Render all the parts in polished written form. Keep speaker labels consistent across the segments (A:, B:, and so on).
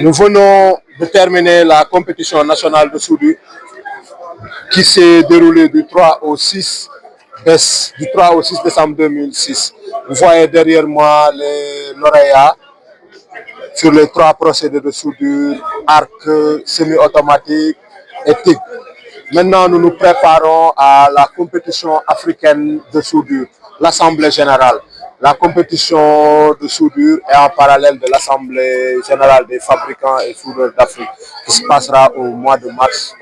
A: Nous venons de terminer la compétition nationale de soudure qui s'est déroulée du 3 au 6 décembre 2006. Vous voyez derrière moi les lauréats sur les 3 procédés de soudure, arc, semi-automatique et TIG. Maintenant, nous nous préparons à la compétition africaine de soudure, l'Assemblée générale. La compétition de soudure est en parallèle de l'Assemblée générale des fabricants et soudeurs d'Afrique qui se passera au mois de mars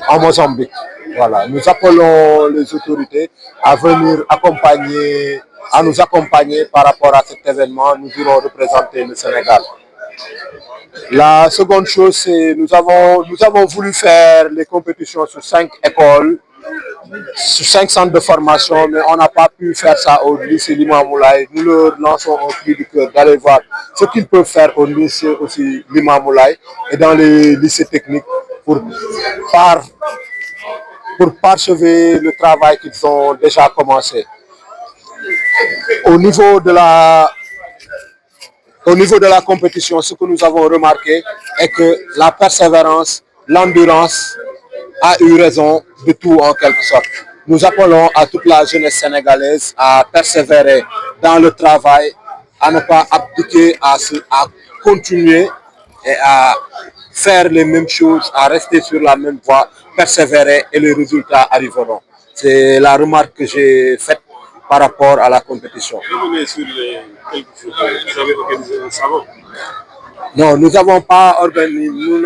A: en Mozambique. Voilà. Nous appelons les autorités à venir nous accompagner par rapport à cet événement. Nous irons représenter le Sénégal. La seconde chose, c'est nous avons voulu faire les compétitions sur 5 écoles, sur 5 centres de formation, mais on n'a pas pu faire ça au lycée Limamoulaye. Nous leur lançons un cri du cœur d'aller voir ce qu'ils peuvent faire au lycée aussi Limamoulaye et dans les lycées techniques pour parchever le travail qu'ils ont déjà commencé. Au niveau de la compétition, ce que nous avons remarqué est que la persévérance, l'endurance a eu raison de tout en quelque sorte. Nous appelons à toute la jeunesse sénégalaise à persévérer dans le travail, à ne pas abdiquer, à continuer et à faire les mêmes choses, à rester sur la même voie, persévérer et les résultats arriveront. C'est la remarque que j'ai faite par rapport à la compétition.
B: Revenez sur quelques choses. Vous avez organisé un salon.
A: Non, nous n'avons pas organisé,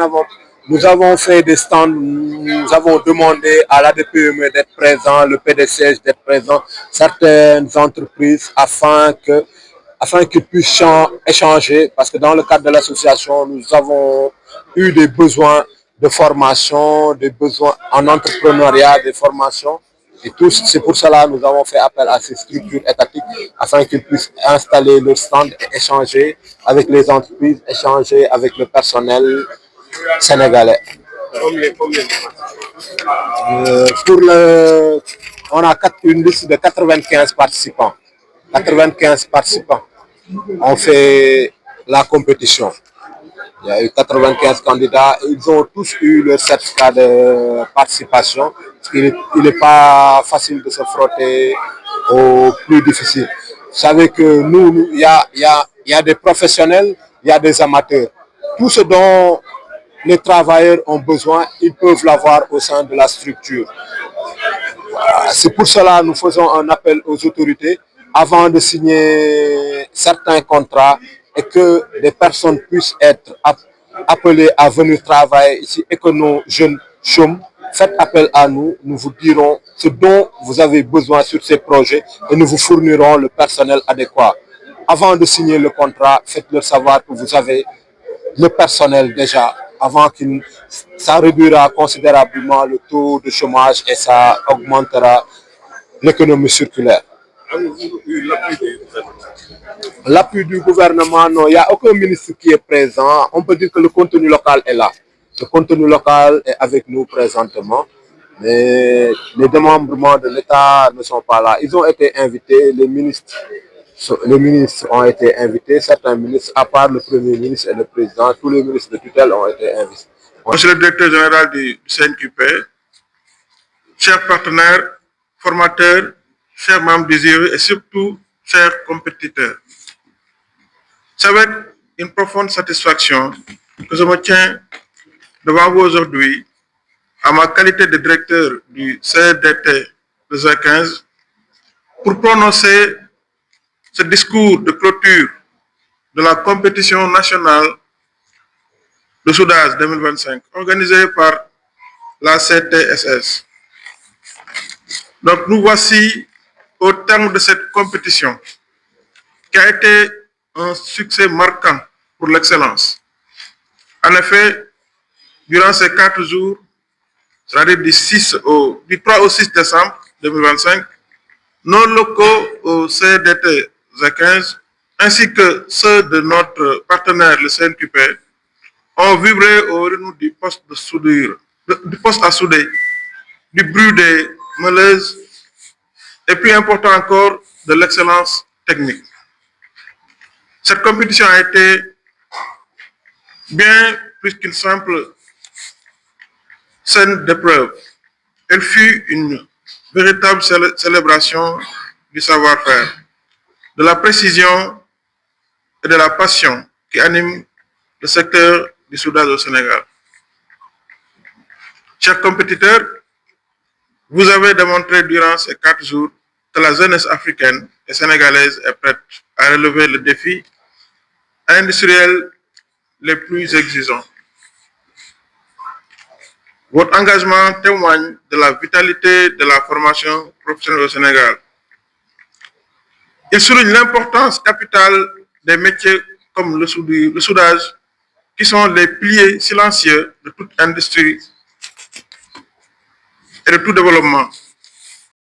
A: nous avons fait des stands, nous avons demandé à l'ADPME d'être présent, le PDCS d'être présent, certaines entreprises afin qu'ils puissent échanger, parce que dans le cadre de l'association, nous avons eu des besoins de formation, des besoins en entrepreneuriat, des formations. Et tout, c'est pour cela que nous avons fait appel à ces structures étatiques afin qu'ils puissent installer leur stand et échanger avec les entreprises, échanger avec le personnel sénégalais. On a une liste de 95 participants. 95 participants ont fait la compétition. Il y a eu 95 candidats. Ils ont tous eu leur certificat de participation. Il n'est pas facile de se frotter au plus difficile. Vous savez que nous, il y a des professionnels, il y a des amateurs. Tout ce dont les travailleurs ont besoin, ils peuvent l'avoir au sein de la structure. C'est pour cela que nous faisons un appel aux autorités avant de signer certains contrats et que les personnes puissent être appelées à venir travailler ici et que nos jeunes chôment. Faites appel à nous, nous vous dirons ce dont vous avez besoin sur ces projets et nous vous fournirons le personnel adéquat. Avant de signer le contrat, faites-leur savoir que vous avez le personnel déjà, ça réduira considérablement le taux de chômage et ça augmentera l'économie circulaire.
B: Avez-vous eu l'appui du gouvernement?
A: L'appui du gouvernement, non, il n'y a aucun ministre qui est présent. On peut dire que le contenu local est là. Le contenu local est avec nous présentement, mais les démembrements de l'État ne sont pas là. Ils ont été invités, les ministres ont été invités, certains ministres, à part le Premier ministre et le Président, tous les ministres de tutelle ont été invités.
B: Monsieur le directeur général du CNQP, chers partenaires, formateurs, chers membres du GIE et surtout chers compétiteurs, c'est avec une profonde satisfaction que je me tiens devant vous aujourd'hui à ma qualité de directeur du CDT 2015 pour prononcer ce discours de clôture de la compétition nationale de soudage 2025 organisée par la CTSS. Donc nous voici au terme de cette compétition qui a été un succès marquant pour l'excellence. En effet, durant ces 4 jours, c'est-à-dire du 3 au 6 décembre 2025, nos locaux au CDT 15 ainsi que ceux de notre partenaire le CNQP ont vibré au rythme du poste de soudure, du poste à souder, du bruit des meuleuses et plus important encore de l'excellence technique. Cette compétition a été Bien plus qu'une simple scène d'épreuve, elle fut une véritable célébration du savoir-faire, de la précision et de la passion qui anime le secteur du soudage au Sénégal. Chers compétiteurs, vous avez démontré durant ces 4 jours que la jeunesse africaine et sénégalaise est prête à relever le défi industriel les plus exigeants. Votre engagement témoigne de la vitalité de la formation professionnelle au Sénégal. Il souligne l'importance capitale des métiers comme le soudage, qui sont les piliers silencieux de toute industrie et de tout développement.